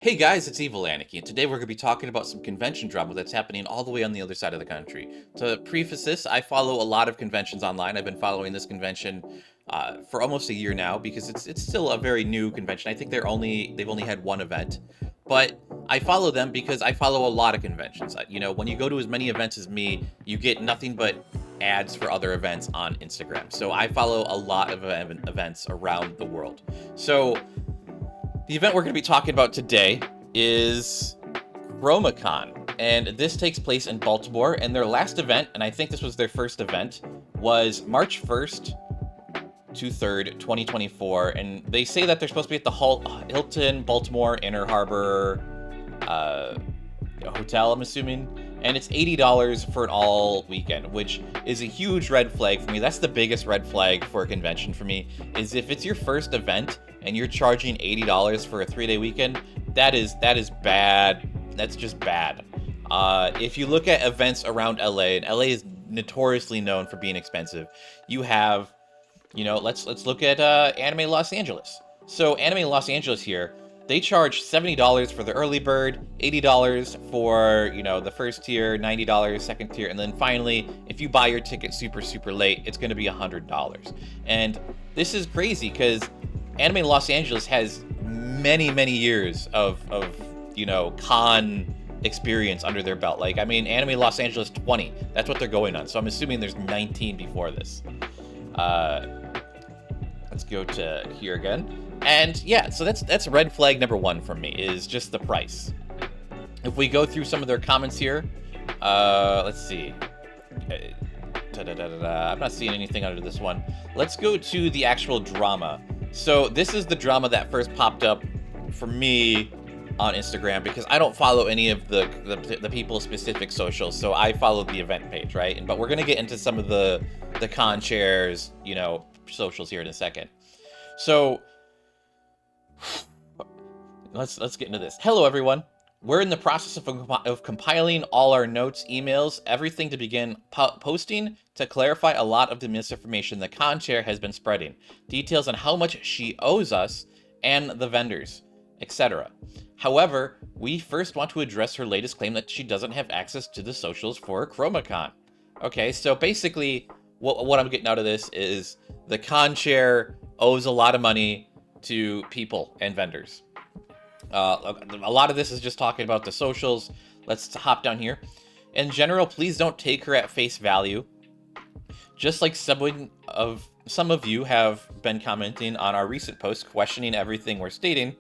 Hey guys, it's Evil Aniki, and today we're going to be talking about some convention drama that's happening all the way on the other side of the country. To preface this, I follow a lot of conventions online. I've been following this convention for almost a year now because it's still a very new convention. I think they've only had one event, but I follow them because I follow a lot of conventions. When you go to as many events as me, you get nothing but ads for other events on Instagram. So I follow a lot of events around the world. So the event we're going to be talking about today is ChromaKon, and this takes place in Baltimore, and their last event, and I think this was their first event, was March 1st to 3rd, 2024, and they say that they're supposed to be at the Hilton Baltimore Inner Harbor hotel, I'm assuming, and it's $80 for an all weekend, which is a huge red flag for me. That's the biggest red flag for a convention for me, is if it's your first event and you're charging $80 for a 3-day weekend, that is bad. That's just bad. If you look at events around LA, and LA is notoriously known for being expensive, you have, let's look at Anime Los Angeles. So Anime Los Angeles here, they charge $70 for the early bird, $80 for, the first tier, $90 second tier, and then finally, if you buy your ticket super late, it's going to be $100. And this is crazy because Anime Los Angeles has many years of con experience under their belt. Anime Los Angeles 20, that's what they're going on. So I'm assuming there's 19 before this. Let's go to here again. And yeah, so that's red flag number one for me, is just the price. If we go through some of their comments here, let's see. I'm not seeing anything under this one. Let's go to the actual drama. So this is the drama that first popped up for me on Instagram, because I don't follow any of the people's specific socials, so I follow the event page, right? But we're gonna get into some of the con chairs, socials here in a second. So let's get into this. Hello, everyone. We're in the process of compiling all our notes, emails, everything to begin posting to clarify a lot of the misinformation the con chair has been spreading, details on how much she owes us and the vendors, etc. However, we first want to address her latest claim that she doesn't have access to the socials for ChromaKon. Okay, so basically, what I'm getting out of this is the con chair owes a lot of money to people and vendors. A lot of this is just talking about the socials. Let's hop down here. In general, please don't take her at face value. Just like some of you have been commenting on our recent posts questioning everything we're stating,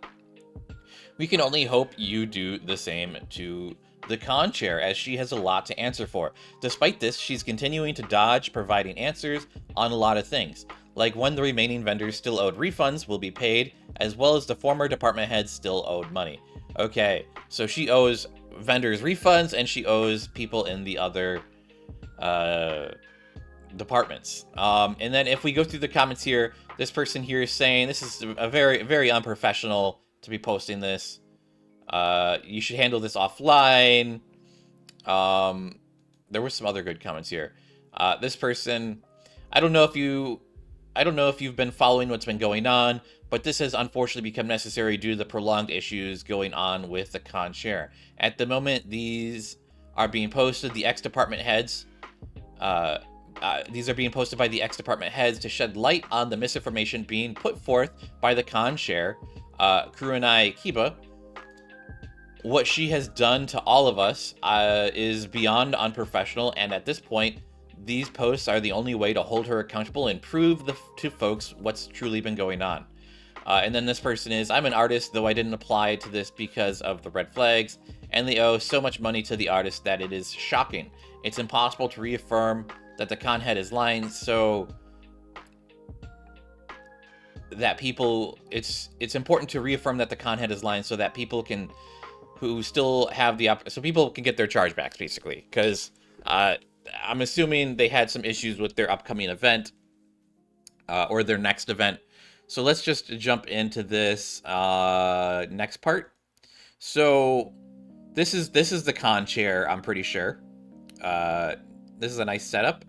we can only hope you do the same to the con chair, as she has a lot to answer for. Despite this, she's continuing to dodge providing answers on a lot of things, like when the remaining vendors still owed refunds will be paid, as well as the former department heads still owed money. Okay, so she owes vendors refunds, and she owes people in the other departments. And then if we go through the comments here, this person here is saying this is a very unprofessional to be posting this. You should handle this offline. There were some other good comments here. This person, I don't know if you've been following what's been going on, but this has unfortunately become necessary due to the prolonged issues going on with the con chair. At the moment, these are being posted. The ex-department heads, these are being posted by the ex-department heads to shed light on the misinformation being put forth by the con chair, Kurunai Kiba. What she has done to all of us is beyond unprofessional, and at this point, these posts are the only way to hold her accountable and prove to folks what's truly been going on. And then this person is, I'm an artist, though I didn't apply to this because of the red flags, and they owe so much money to the artist that it is shocking. It's impossible to reaffirm that the con head is lying, so that people, it's important to reaffirm that the con head is lying so that people can, who still have so people can get their chargebacks, basically, because I'm assuming they had some issues with their upcoming event, or their next event. So let's just jump into this next part. So this is the con chair, I'm pretty sure. This is a nice setup.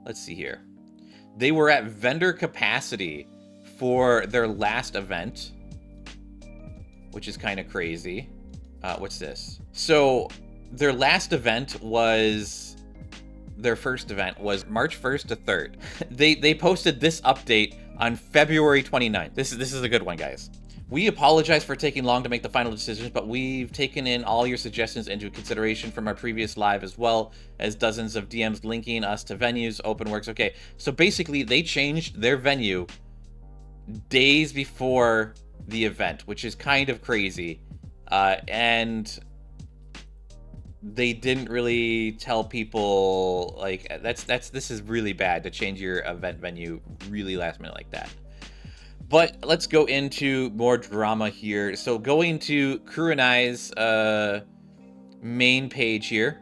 Let's see here. They were at vendor capacity for their last event. which is kind of crazy. What's this? So their last event was, their first event was March 1st to 3rd. They posted this update on February 29th. This is a good one, guys. We apologize for taking long to make the final decisions, but we've taken in all your suggestions into consideration from our previous live, as well as dozens of DMs linking us to venues, openworks. Okay, so basically they changed their venue days before the event, which is kind of crazy. And they didn't really tell people, like, this is really bad to change your event venue really last minute like that. But let's go into more drama here. So going to KhromaKon's main page here.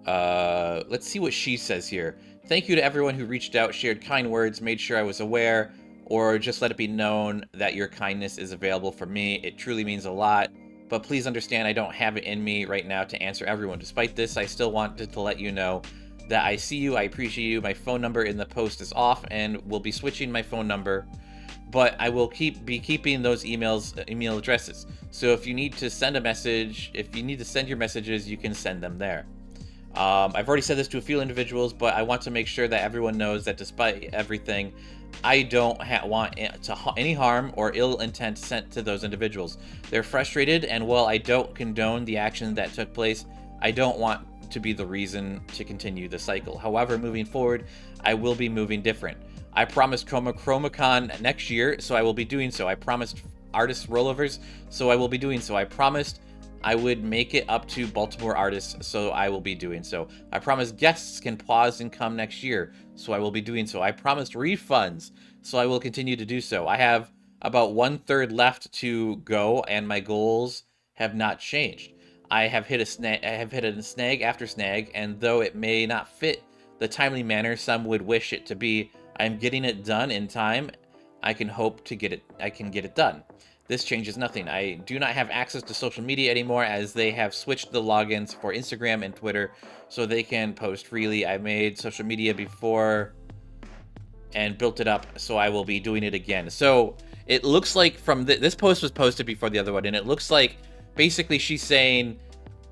Let's see what she says here. Thank you to everyone who reached out, shared kind words, made sure I was aware, or just let it be known that your kindness is available for me. It truly means a lot. But please understand, I don't have it in me right now to answer everyone. Despite this, I still wanted to let you know that I see you, I appreciate you. My phone number in the post is off, and we'll be switching my phone number, but I will be keeping those email addresses. So if you need to send a message, if you need to send your messages, you can send them there. I've already said this to a few individuals, but I want to make sure that everyone knows that despite everything, I don't want any harm or ill intent sent to those individuals. They're frustrated, and while I don't condone the action that took place, I don't want to be the reason to continue the cycle. However, moving forward, I will be moving different. I promised KhromaKon next year, so I will be doing so. I promised artist rollovers, so I will be doing so. I promised I would make it up to Baltimore artists, so I will be doing so. I promised guests can pause and come next year, so I will be doing so. I promised refunds, so I will continue to do so. I have about 1/3 left to go, and my goals have not changed. I have hit a snag after snag, and though it may not fit the timely manner some would wish it to be, I am getting it done in time. I can get it done. This changes nothing. I do not have access to social media anymore, as they have switched the logins for Instagram and Twitter so they can post freely. I made social media before and built it up, so I will be doing it again. So it looks like from this post was posted before the other one, and it looks like basically she's saying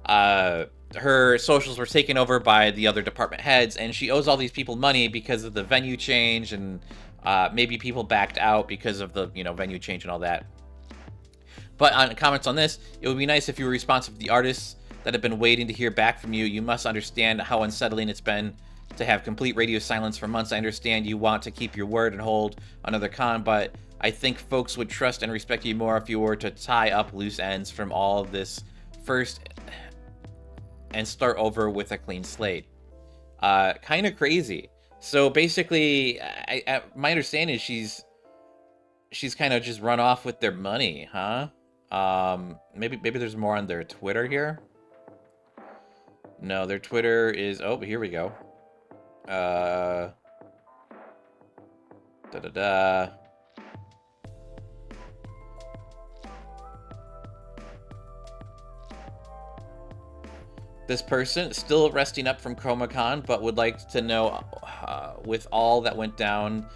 her socials were taken over by the other department heads, and she owes all these people money because of the venue change, and maybe people backed out because of the venue change and all that. But on comments on this, it would be nice if you were responsive to the artists that have been waiting to hear back from you. You must understand how unsettling it's been to have complete radio silence for months. I understand you want to keep your word and hold another con, but I think folks would trust and respect you more if you were to tie up loose ends from all of this first and start over with a clean slate. Kind of crazy. So basically, my understanding is she's kind of just run off with their money, huh? Maybe there's more on their Twitter here. No, their Twitter is, oh, here we go. This person still resting up from ChromaKon, but would like to know, with all that went down,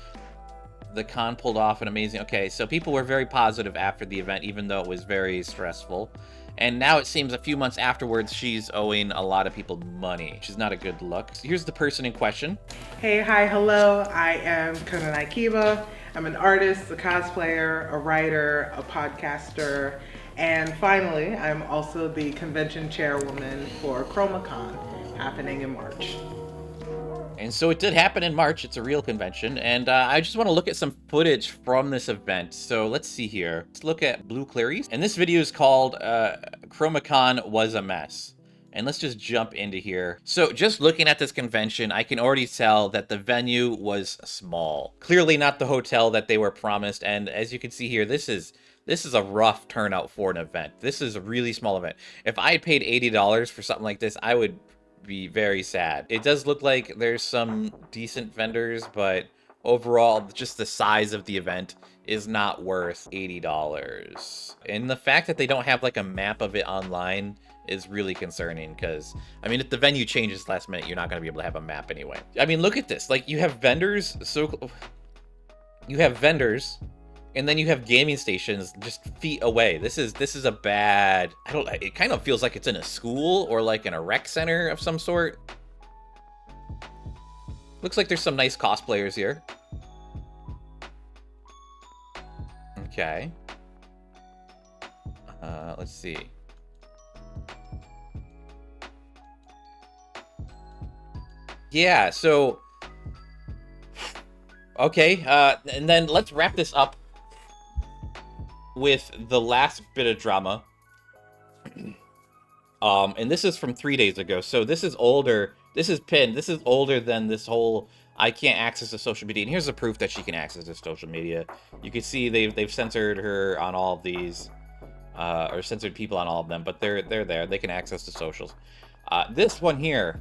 the con pulled off an amazing... Okay, so people were very positive after the event, even though it was very stressful. And now it seems a few months afterwards, she's owing a lot of people money, which is not a good look. So here's the person in question. Hey, hi, hello. I am Aniki. I'm an artist, a cosplayer, a writer, a podcaster, and finally, I'm also the convention chairwoman for ChromaKon, happening in March. And so it did happen in March. It's a real convention. And I just want to look at some footage from this event. So let's see here. Let's look at Blue Clarice. And this video is called ChromaKon Was a Mess. And let's just jump into here. So just looking at this convention, I can already tell that the venue was small. Clearly not the hotel that they were promised. And as you can see here, this is a rough turnout for an event. This is a really small event. If I had paid $80 for something like this, I would be very sad. It does look like there's some decent vendors, but overall, just the size of the event is not worth $80. And the fact that they don't have like a map of it online is really concerning, because I mean, if the venue changes last minute, you're not going to be able to have a map anyway. I mean, look at this. Like, you have vendors, so you have vendors And then you have gaming stations just feet away. This is a bad. It kind of feels like it's in a school or like in a rec center of some sort. Looks like there's some nice cosplayers here. Okay. Let's see. Yeah, so okay, and then let's wrap this up with the last bit of drama. And this is from 3 days ago, so this is older. This is pinned. This is older than this whole I can't access the social media. And here's the proof that she can access the social media. You can see they've censored her on all of these, or censored people on all of them, but they're there. They can access the socials. This one here,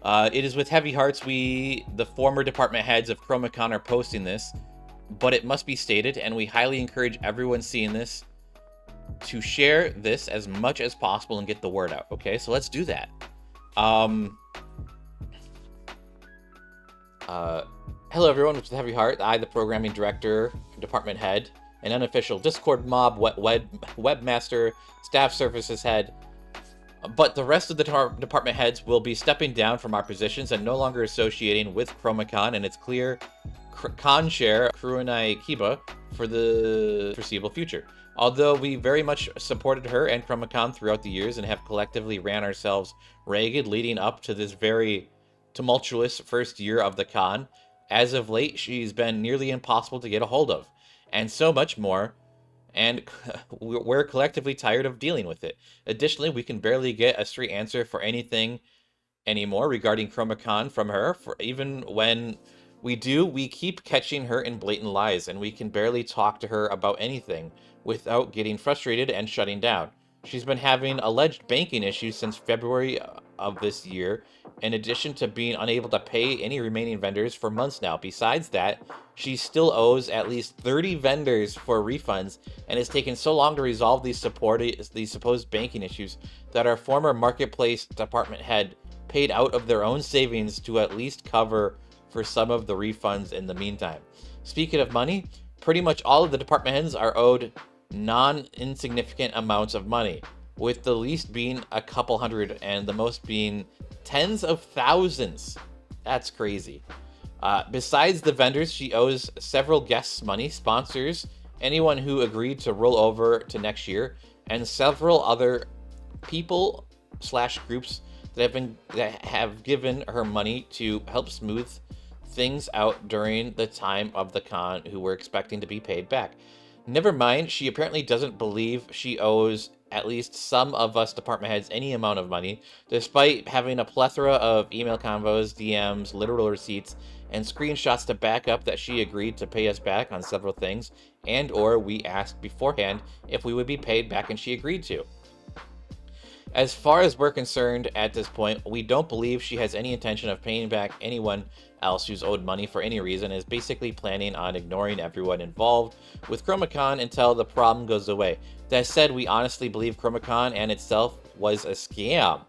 it is with heavy hearts the former department heads of ChromaKon are posting this, but it must be stated, and we highly encourage everyone seeing this to share this as much as possible and get the word out. Okay, so let's do that. Hello everyone, with heavy heart. I, the programming director, department head, an unofficial Discord mob, webmaster, staff services head, but the rest of the department heads will be stepping down from our positions and no longer associating with ChromaKon and its clear con chair, Aniki, for the foreseeable future. Although we very much supported her and ChromaKon throughout the years and have collectively ran ourselves ragged leading up to this very tumultuous first year of the con, as of late she's been nearly impossible to get a hold of, and so much more, and we're collectively tired of dealing with it. Additionally, we can barely get a straight answer for anything anymore regarding ChromaKon from her, for even when we do, we keep catching her in blatant lies, and we can barely talk to her about anything without getting frustrated and shutting down. She's been having alleged banking issues since February of this year, in addition to being unable to pay any remaining vendors for months now. Besides that, she still owes at least 30 vendors for refunds, and it's taken so long to resolve these supposed banking issues that our former marketplace department head paid out of their own savings to at least cover for some of the refunds in the meantime. Speaking of money, pretty much all of the department heads are owed non-insignificant amounts of money, with the least being a couple hundred and the most being tens of thousands. That's crazy. Besides the vendors, she owes several guests money, sponsors, anyone who agreed to roll over to next year, and several other people / groups that have given her money to help smooth things out during the time of the con, who were expecting to be paid back. Never mind, she apparently doesn't believe she owes at least some of us department heads any amount of money, despite having a plethora of email convos, DMs, literal receipts, and screenshots to back up that she agreed to pay us back on several things, and or we asked beforehand if we would be paid back and she agreed to. As far as we're concerned at this point, we don't believe she has any intention of paying back anyone else who's owed money for any reason, is basically planning on ignoring everyone involved with ChromaKon until the problem goes away. That said, we honestly believe ChromaKon and itself was a scam.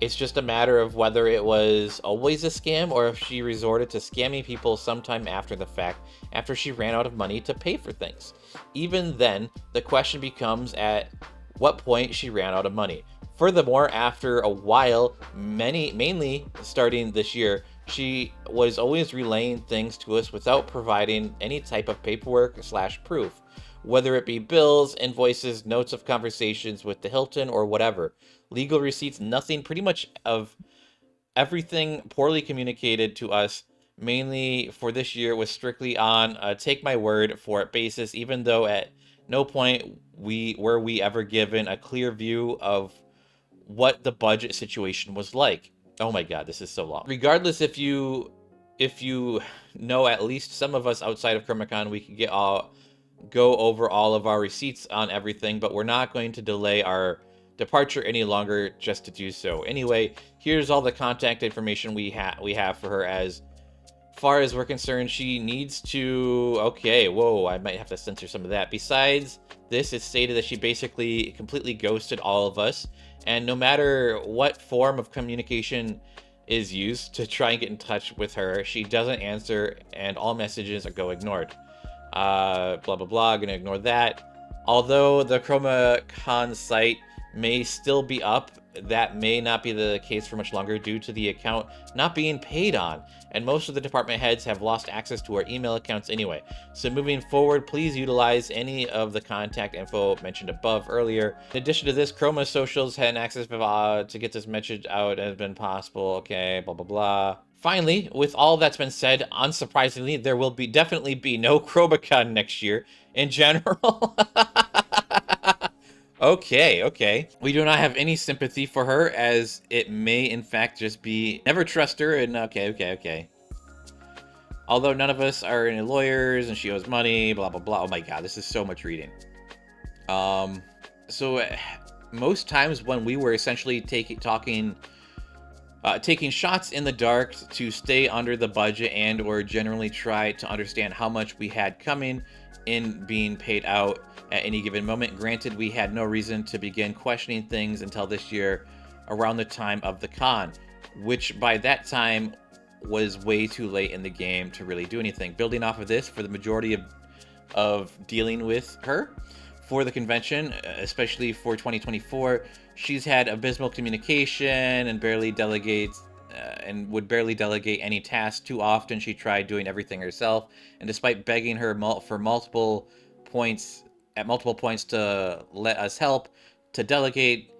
It's just a matter of whether it was always a scam or if she resorted to scamming people sometime after the fact, after she ran out of money to pay for things. Even then, the question becomes at what point she ran out of money. Furthermore, after a while, mainly starting this year, she was always relaying things to us without providing any type of paperwork / proof, whether it be bills, invoices, notes of conversations with the Hilton or whatever. Legal receipts, nothing, pretty much of everything poorly communicated to us, mainly for this year, was strictly on a take my word for it basis, even though at no point were we ever given a clear view of what the budget situation was like. Oh my god, this is so long. Regardless, if you know at least some of us outside of ChromaKon, we can go over all of our receipts on everything, but we're not going to delay our departure any longer just to do so. Anyway, here's all the contact information we have for her. As far as we're concerned, she needs to... Okay, whoa, I might have to censor some of that. Besides this, it's stated that she basically completely ghosted all of us, and no matter what form of communication is used to try and get in touch with her, she doesn't answer, and all messages go ignored. Blah, blah, blah. Gonna ignore that. Although the ChromaKon site may still be up, that may not be the case for much longer due to the account not being paid on, and most of the department heads have lost access to our email accounts anyway. So moving forward, please utilize any of the contact info mentioned above earlier. In addition to this, Chroma Socials had access to get this message out has been possible. Okay, blah, blah, blah. Finally, with all that's been said, unsurprisingly, there will definitely be no Chromacon next year in general. Okay. We do not have any sympathy for her, as it may in fact just be never trust her, and okay. Although none of us are any lawyers and she owes money, blah, blah, blah. Oh my god, this is so much reading. So most times when we were essentially taking shots in the dark to stay under the budget and or generally try to understand how much we had coming in being paid out at any given moment. Granted, we had no reason to begin questioning things until this year around the time of the con, which by that time was way too late in the game to really do anything. Building off of this, for the majority of dealing with her for the convention, especially for 2024, she's had abysmal communication and would barely delegate any tasks. Too often she tried doing everything herself, and despite begging her for multiple points to let us help, to delegate,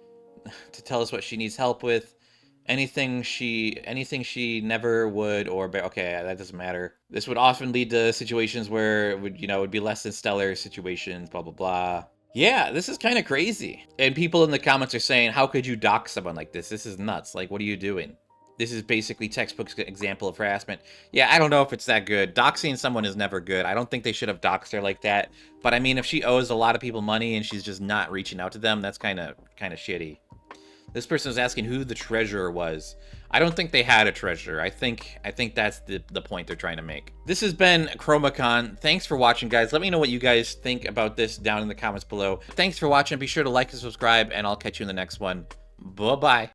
to tell us what she needs help with, anything she never would, okay, that doesn't matter. This would often lead to situations where it would be less than stellar situations, blah blah blah. Yeah, this is kind of crazy. And people in the comments are saying, how could you dox someone like this? This is nuts. Like, what are you doing? This is basically textbook example of harassment. Yeah, I don't know if it's that good. Doxing someone is never good. I don't think they should have doxed her like that. But I mean, if she owes a lot of people money and she's just not reaching out to them, that's kind of shitty. This person is asking who the treasurer was. I don't think they had a treasurer. I think that's the point they're trying to make. This has been ChromaKon. Thanks for watching, guys. Let me know what you guys think about this down in the comments below. Thanks for watching. Be sure to like and subscribe, and I'll catch you in the next one. Bye-bye.